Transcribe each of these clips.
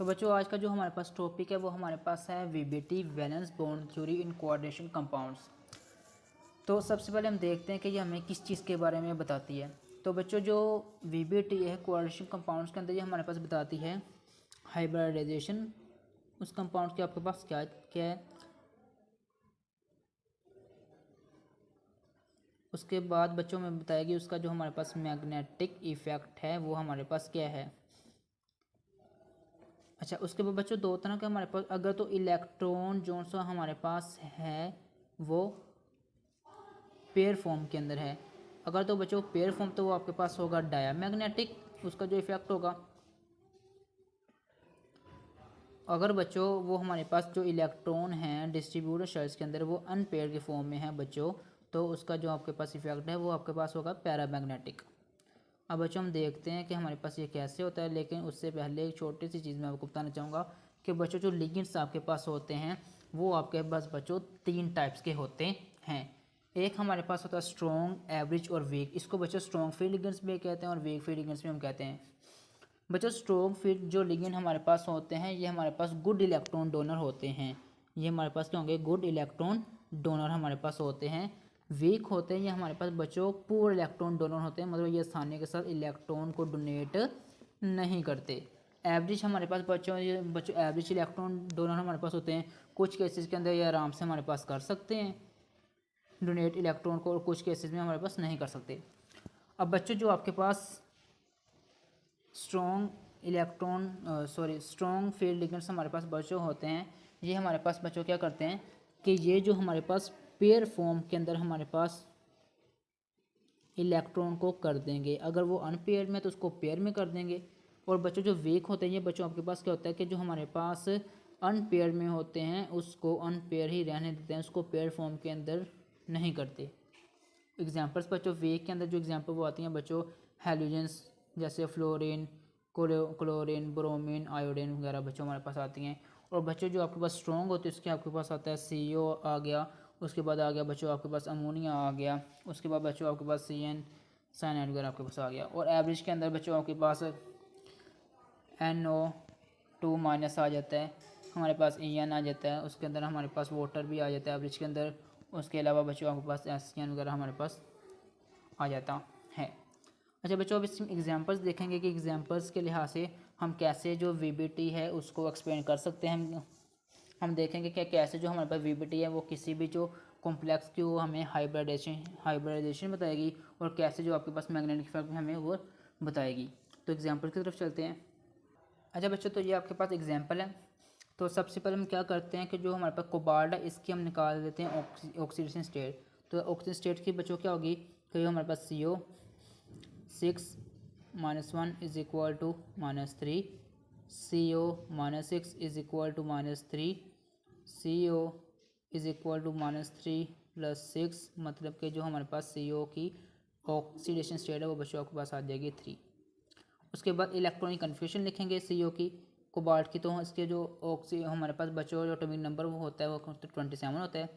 तो बच्चों आज का जो हमारे पास टॉपिक है वो हमारे पास है VBT valence bond theory in coordination compounds. तो सबसे पहले हम देखते हैं कि ये हमें किस चीज़ के बारे में बताती है। तो बच्चों जो वीबीटी है कोऑर्डिनेशन कंपाउंड्स के अंदर ये हमारे पास बताती है हाइब्रिडाइजेशन उस कंपाउंड के आपके पास क्या क्या है। उसके बाद बच्चों में बताएगी उसका जो हमारे पास मैग्नेटिक इफेक्ट है वो हमारे पास क्या है। अच्छा, उसके बाद बच्चों दो तरह के हमारे पास अगर तो इलेक्ट्रॉन जो सा हमारे पास है वो पेयर फॉर्म के अंदर है। अगर तो बच्चों पेयर फॉर्म तो वो आपके पास होगा डायमैग्नेटिक, उसका जो इफेक्ट होगा। अगर बच्चों वो हमारे पास जो इलेक्ट्रॉन हैं डिस्ट्रीब्यूटर शेल्स के अंदर वो अनपेयर के फॉर्म में है बच्चों, तो उसका जो आपके पास इफेक्ट है वो आपके पास होगा पैरामैग्नेटिक। अब बच्चों हम देखते हैं कि हमारे पास ये कैसे होता है, लेकिन उससे पहले एक छोटी सी चीज़ मैं आपको बताना चाहूँगा कि बच्चों जो लिगेंड्स आपके पास होते हैं वो आपके पास बच्चों तीन टाइप्स के होते हैं। एक हमारे पास होता है स्ट्रॉन्ग, एवरेज और वीक। इसको बच्चों स्ट्रॉन्ग फ्री लिगेंड्स भी कहते हैं और वीक फ्री लिगेंड्स भी हम कहते हैं। बच्चों स्ट्रॉन्ग फ्री जो लिगेंड हमारे पास होते हैं ये हमारे पास गुड इलेक्ट्रॉन डोनर होते हैं। ये हमारे पास क्या होंगे, गुड इलेक्ट्रॉन डोनर हमारे पास होते हैं। वीक होते हैं ये हमारे पास बच्चों पुअर इलेक्ट्रॉन डोनर होते हैं, मतलब ये आसानी के साथ इलेक्ट्रॉन को डोनेट नहीं करते। एवरेज हमारे पास बच्चों ये बच्चों एवरेज इलेक्ट्रॉन डोनर हमारे पास होते हैं। कुछ केसेस के अंदर ये आराम से हमारे पास कर सकते हैं डोनेट इलेक्ट्रॉन को, और कुछ केसेस में हमारे पास नहीं कर सकते। अब बच्चों जो आपके पास स्ट्रॉन्ग फील्ड लिगेंड्स हमारे पास बच्चों होते हैं, ये हमारे पास बच्चों क्या करते हैं कि ये जो हमारे पास पेयर फॉर्म के अंदर हमारे पास इलेक्ट्रॉन को कर देंगे। अगर वो अनपेयर में तो उसको पेयर में कर देंगे। और बच्चों जो वीक होते हैं ये बच्चों आपके पास क्या होता है कि जो हमारे पास अनपेयर में होते हैं उसको अनपेयर ही रहने देते हैं, उसको पेयर फॉर्म के अंदर नहीं करते। एग्जाम्पल्स बच्चों वीक के अंदर जो एग्जाम्पल वो आती हैं बच्चों हेलोजेंस, जैसे फ्लोरीन, क्लोरीन, ब्रोमीन, आयोडीन वगैरह बच्चों हमारे पास आती हैं। और बच्चों जो आपके पास स्ट्रॉन्ग होते हैं उसके आपके पास आता है CO आ गया, उसके बाद आ गया बच्चों आपके पास अमोनिया आ गया, उसके बाद बच्चों आपके पास CN साइनाइड वगैरह आपके पास आ गया। और एवरेज के अंदर बच्चों आपके पास NO2 माइनस आ जाता है, हमारे पास EN आ जाता है, उसके अंदर हमारे पास वाटर भी आ जाता है एवरेज के अंदर। उसके अलावा बच्चों आपके पास SCN वगैरह हमारे पास आ जाता है। अच्छा बच्चों अब इसमें एग्जांपल्स देखेंगे कि एग्जांपल्स के लिहाज से हम कैसे जो VBT है उसको एक्सप्लेन कर सकते हैं। हम देखेंगे कि कैसे जो हमारे पास VBT है वो किसी भी जो कॉम्प्लेक्स की वो हमें हाइब्रिडाइजेशन बताएगी, और कैसे जो आपके पास मैग्नेटिक इफेक्ट हमें वो बताएगी। तो एग्जाम्पल की तरफ चलते हैं। अच्छा बच्चों तो ये आपके पास एग्जाम्पल है। तो सबसे पहले हम क्या करते हैं कि जो हमारे पास कोबाल्ट है इसकी हम निकाल देते हैं ऑक्सीडेशन स्टेट। तो ऑक्सीडेशन स्टेट की बच्चों क्या होगी कि हमारे पास CO6-1 is equal to -3, CO-6 is equal to -3, CO is equal to -3 + 6, मतलब कि जो हमारे पास CO की ऑक्सीडेशन स्टेट है वो बच्चों आपके पास आ जाएगी 3। उसके बाद इलेक्ट्रॉनिक कन्फ्यूजन लिखेंगे CO की कोबाल्ट की, तो इसके जो हमारे पास बच्चों जो एटॉमिक नंबर वो होता है वो 27 होता है।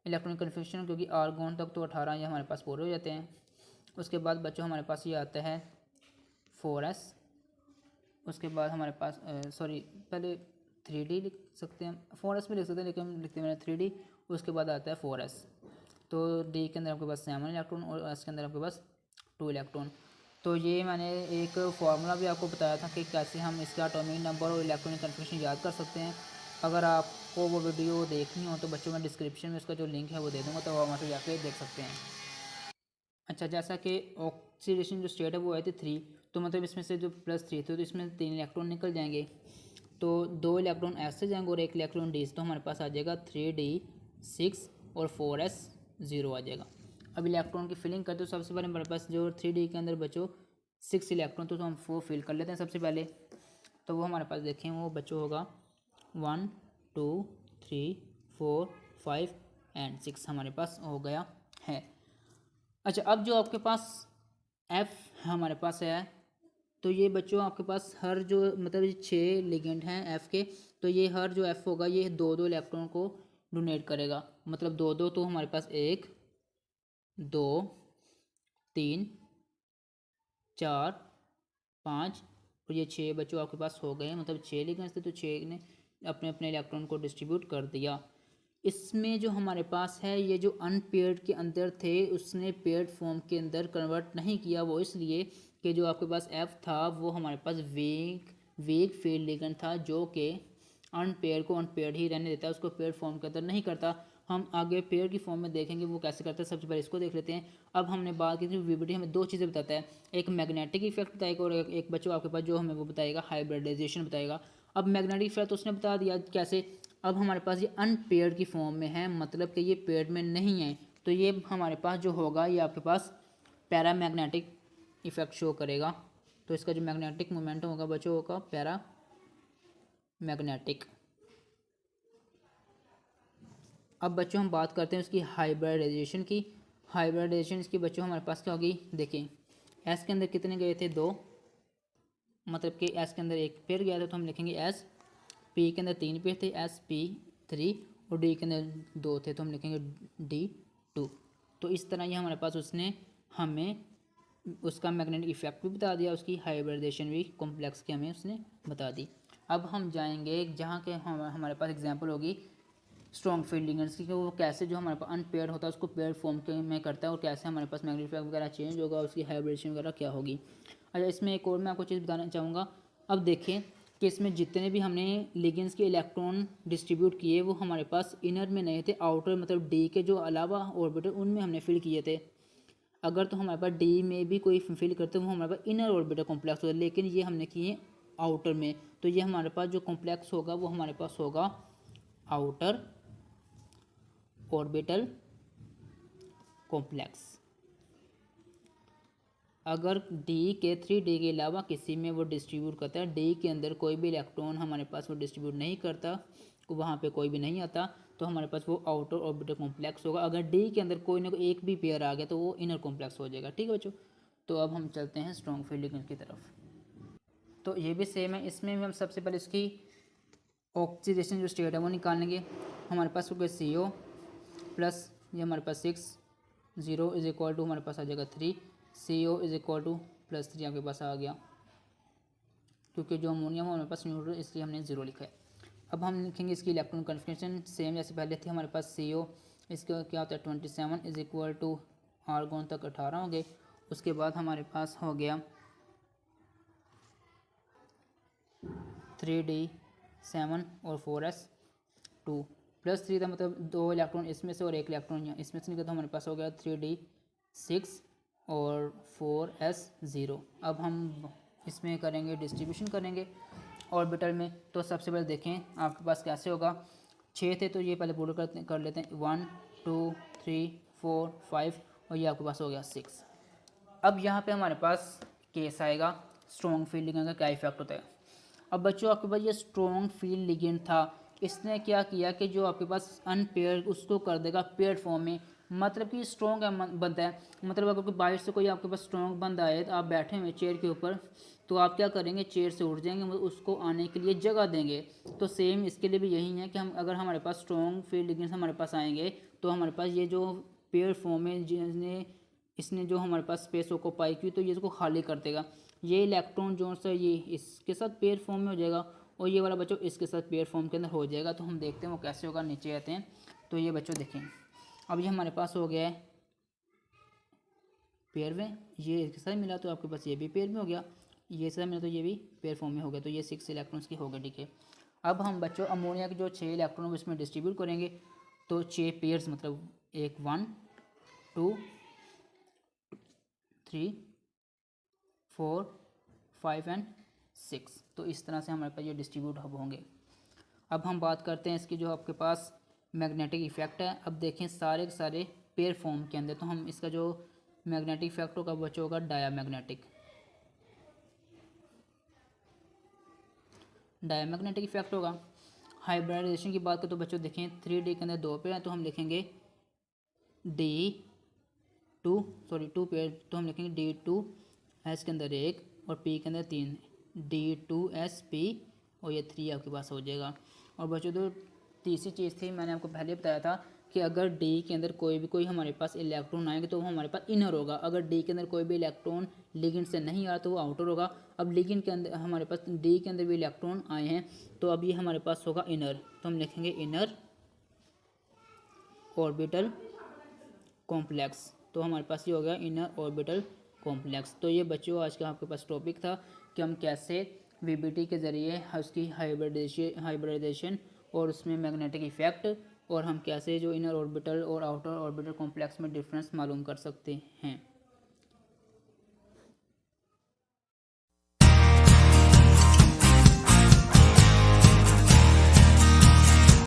इलेक्ट्रॉनिक कन्फ्यूजन क्योंकि आर्गोन तक तो 18 ये हमारे पास पूरे हो जाते हैं। उसके बाद बच्चों हमारे पास ये आता है 4s। उसके बाद हमारे पास पहले 3D लिख सकते हैं, 4s में लिख सकते हैं लेकिन हम लिखते हैं 3D। उसके बाद आता है 4s। तो D के अंदर आपके पास 7 इलेक्ट्रॉन और S के अंदर आपके पास 2 इलेक्ट्रॉन। तो ये मैंने एक फार्मूला भी आपको बताया था कि कैसे हम इसका एटॉमिक नंबर और इलेक्ट्रॉनिक कन्फर्मेशन याद कर सकते हैं। अगर आपको वो वीडियो देखनी हो तो बच्चों मैं डिस्क्रिप्शन में उसका जो लिंक है वो दे दूँगा, तो वहाँ से जाके देख सकते हैं। अच्छा, जैसा कि ऑक्सीडेशन जो स्टेट है वो आई थी 3, तो मतलब इसमें से जो +3 थे तो इसमें 3 इलेक्ट्रॉन निकल जाएंगे। तो 2 इलेक्ट्रॉन S से जाएंगे और 1 इलेक्ट्रॉन D से, तो हमारे पास आ जाएगा 3D6 और 4S 0 आ जाएगा। अब इलेक्ट्रॉन की फिलिंग करते हो सबसे पहले हमारे पास जो 3D के अंदर बच्चों 6 इलेक्ट्रॉन, तो हम वो फिल कर लेते हैं सबसे पहले। तो वो हमारे पास देखें वो बच्चों होगा 1 2 3 4 5 एंड 6 हमारे पास हो गया है। अच्छा, अब जो आपके पास F हमारे पास है, तो ये बच्चों आपके पास हर जो मतलब ये 6 लिगेंड हैं F के, तो ये हर जो F होगा ये 2-2 इलेक्ट्रॉन को डोनेट करेगा। मतलब 2-2, तो हमारे पास 1 2 3 4 5 और ये 6 बच्चों आपके पास हो गए, मतलब 6 लिगेंड्स थे तो 6 ने अपने अपने इलेक्ट्रॉन को डिस्ट्रीब्यूट कर दिया। इसमें जो हमारे पास है ये जो अनपेयर्ड के अंदर थे उसने पेयर्ड फॉर्म के अंदर कन्वर्ट नहीं किया, वो इसलिए कि जो आपके पास F था वो हमारे पास वेग फील्ड लिगेंड था जो कि अनपेयर को अनपेयर्ड ही रहने देता है, उसको पेयर्ड फॉर्म के अंदर नहीं करता। हम आगे पेयर की फॉर्म में देखेंगे वो कैसे करते हैं, सबसे पहले इसको देख लेते हैं। अब हमने बात की थी वीबीडी हमें दो चीज़ें बताता है, एक मैग्नेटिक इफेक्ट बताएगा और एक बच्चों आपके पास जो हमें वो बताएगा हाइब्रिडाइजेशन बताएगा। अब मैग्नेटिक इफेक्ट तो उसने बता दिया कैसे। अब हमारे पास ये अनपेयर्ड की फॉर्म में है, मतलब कि ये पेयर्ड में नहीं है, तो ये हमारे पास जो होगा ये आपके पास पैरामैग्नेटिक इफेक्ट शो करेगा। तो इसका जो मैग्नेटिक मोमेंटम होगा बच्चों होगा पैरा मैग्नेटिक। अब बच्चों हम बात करते हैं उसकी हाइब्रिडाइजेशन की। हाइब्रिडाइजेशन इसकी बच्चों हमारे पास क्या होगी, देखिए एस के अंदर कितने गए थे, 2, मतलब कि एस के अंदर एक पेयर गया था तो हम लिखेंगे एस। पी के अंदर 3 पेयर थे SP3 और डी के अंदर 2 थे तो हम लिखेंगे D2। तो इस तरह ये हमारे पास उसने हमें उसका मैग्नेटिक इफेक्ट भी बता दिया, उसकी हाइब्रिडाइजेशन भी कॉम्प्लेक्स की हमें उसने बता दी। अब हम जाएंगे जहाँ के हमारे पास एग्जांपल होगी स्ट्रॉन्ग फील्ड लिगेंड्स की, कि वो कैसे जो हमारे पास अनपेयर्ड होता है उसको पेयर्ड फॉर्म के में करता है और कैसे हमारे पास मैग्नेटिक इफेक्ट वगैरह चेंज होगा, उसकी हाइब्रिडेशन वगैरह क्या होगी। अच्छा, इसमें एक और मैं आपको चीज़ बताना चाहूँगा। अब देखें कि इसमें जितने भी हमने लिगेंड्स के इलेक्ट्रॉन डिस्ट्रीब्यूट किए वो हमारे पास इनर में नहीं थे, आउटर मतलब डी के जो अलावा ऑर्बिटल उनमें हमने फिल किए थे। अगर तो हमारे पास डी में भी कोई फिल करते वो हमारे पास इनर ऑर्बिटल कॉम्प्लेक्स होगा, लेकिन ये हमने किए आउटर में, तो ये हमारे पास जो कॉम्प्लेक्स होगा वो हमारे पास होगा आउटर ऑर्बिटल कॉम्प्लेक्स। अगर डी के 3D के अलावा किसी में वो डिस्ट्रीब्यूट करता है, डी के अंदर कोई भी इलेक्ट्रॉन हमारे पास वो डिस्ट्रीब्यूट नहीं करता, वहाँ पे कोई भी नहीं आता, तो हमारे पास वो आउटर ऑर्बिटल कॉम्प्लेक्स होगा। अगर डी के अंदर कोई ना कोई एक भी पेयर आ गया तो वो इनर कॉम्प्लेक्स हो जाएगा। ठीक है बच्चों, तो अब हम चलते हैं स्ट्रॉन्ग फील्ड लिगेंड की तरफ। तो ये भी सेम है, इसमें भी हम सबसे पहले इसकी ऑक्सीडेशन जो स्टेट है वो निकालेंगे। हमारे पास हो गया CO प्लस ये हमारे पास 6, 0 इज इक्वल टू हमारे पास आ जाएगा 3, CO इज इक्वल टू +3 आपके पास आ गया, क्योंकि जो अमोनियम हमारे पास न्यूट्रल इसलिए हमने 0 लिखा है। अब हम लिखेंगे इसकी इलेक्ट्रॉन कन्फिग्रेशन सेम जैसे पहले थी, हमारे पास CO इसका क्या होता है 27 इज इक्वल टू आर्गोन तक 18 हो गए। उसके बाद हमारे पास हो गया 3D7 और 4S2 +3 था, मतलब 2 इलेक्ट्रॉन इसमें से और 1 इलेक्ट्रॉन यहाँ इसमें से निकला, तो हमारे पास हो गया 3D6 और 4S0। अब हम इसमें करेंगे डिस्ट्रीब्यूशन करेंगे ऑर्बिटल में। तो सबसे पहले देखें आपके पास कैसे होगा, 6 थे तो ये पहले पूरा कर लेते हैं, 1 2 3 4 5 और ये आपके पास हो गया 6। अब यहाँ पे हमारे पास केस आएगा स्ट्रॉन्ग फील्ड लिगेंड का क्या इफेक्ट होता है। अब बच्चों आपके पास ये स्ट्रॉन्ग फील्ड लिगेंड था, इसने क्या किया कि जो आपके पास अनपेयर उसको कर देगा पेयर्ड फॉर्म में, मतलब कि स्ट्रॉन्ग बनता है। मतलब अगर कोई बाहर से कोई आपके पास स्ट्रॉन्ग बंदा आए तो आप बैठे हुए चेयर के ऊपर, तो आप क्या करेंगे, चेयर से उठ जाएंगे, उसको आने के लिए जगह देंगे। तो सेम इसके लिए भी यही है कि हम अगर हमारे पास स्ट्रॉन्ग फील्ड लिगेंड्स हमारे पास आएंगे तो हमारे पास ये जो पेयर फॉर्म है जिसने इसने जो हमारे पास स्पेस को ऑक्यूपाई की तो ये इसको खाली कर देगा। ये इलेक्ट्रॉन जो है ये इसके साथ पेयर फॉर्म में हो जाएगा और ये वाला बच्चों इसके साथ पेयर फॉर्म के अंदर हो जाएगा। तो हम देखते हैं वो कैसे होगा, नीचे आते हैं। तो ये बच्चों देखें अब ये हमारे पास हो गया है पेयर में, ये इसके साथ मिला तो आपके पास ये भी पेयर में हो गया, ये साथ मिला तो ये भी पेयर फॉर्म में हो गया, तो ये 6 इलेक्ट्रॉन्स की हो गए। ठीक है, अब हम बच्चों अमोनिया के जो 6 इलेक्ट्रॉन इसमें डिस्ट्रीब्यूट करेंगे, तो 6 पेयर्स मतलब एक 1 2 3 4 5 एंड 6, तो इस तरह से हमारे पास ये डिस्ट्रीब्यूट अब होंगे। अब हम बात करते हैं इसकी जो आपके पास मैग्नेटिक इफेक्ट है। अब देखें सारे के सारे पेयर फॉर्म के अंदर, तो हम इसका जो मैग्नेटिक इफेक्ट होगा बच्चों होगा डायामैग्नेटिक इफेक्ट होगा। हाइब्रिडाइजेशन की बात करें तो बच्चों देखें 3D के अंदर 2 पेयर हैं तो हम लिखेंगे D2 2 पेयर, तो हम लिखेंगे D2 S के अंदर 1 और P के अंदर 3, D2SP और ये 3 आपके पास हो जाएगा। और बच्चों तो तीसरी चीज़ थी, मैंने आपको पहले बताया था कि अगर डी के अंदर कोई हमारे पास इलेक्ट्रॉन आएंगे तो वो हमारे पास इनर होगा। अगर डी के अंदर कोई भी इलेक्ट्रॉन लिगेंड से नहीं आ रहा तो वो आउटर होगा। अब लिगेंड के अंदर हमारे पास डी के अंदर भी इलेक्ट्रॉन आए हैं तो अब ये हमारे पास होगा इनर, तो हम लिखेंगे इनर ऑर्बिटल कॉम्प्लेक्स। तो हमारे पास ये हो गया इनर ऑर्बिटल कॉम्प्लेक्स। तो ये बच्चों आज का आपके पास टॉपिक था कि हम कैसे वीबीटी के ज़रिए उसकी हाइब्रिडाइजेशन और उसमें मैग्नेटिक इफेक्ट और हम कैसे जो इनर ऑर्बिटल और आउटर ऑर्बिटल कॉम्प्लेक्स में डिफरेंस मालूम कर सकते हैं।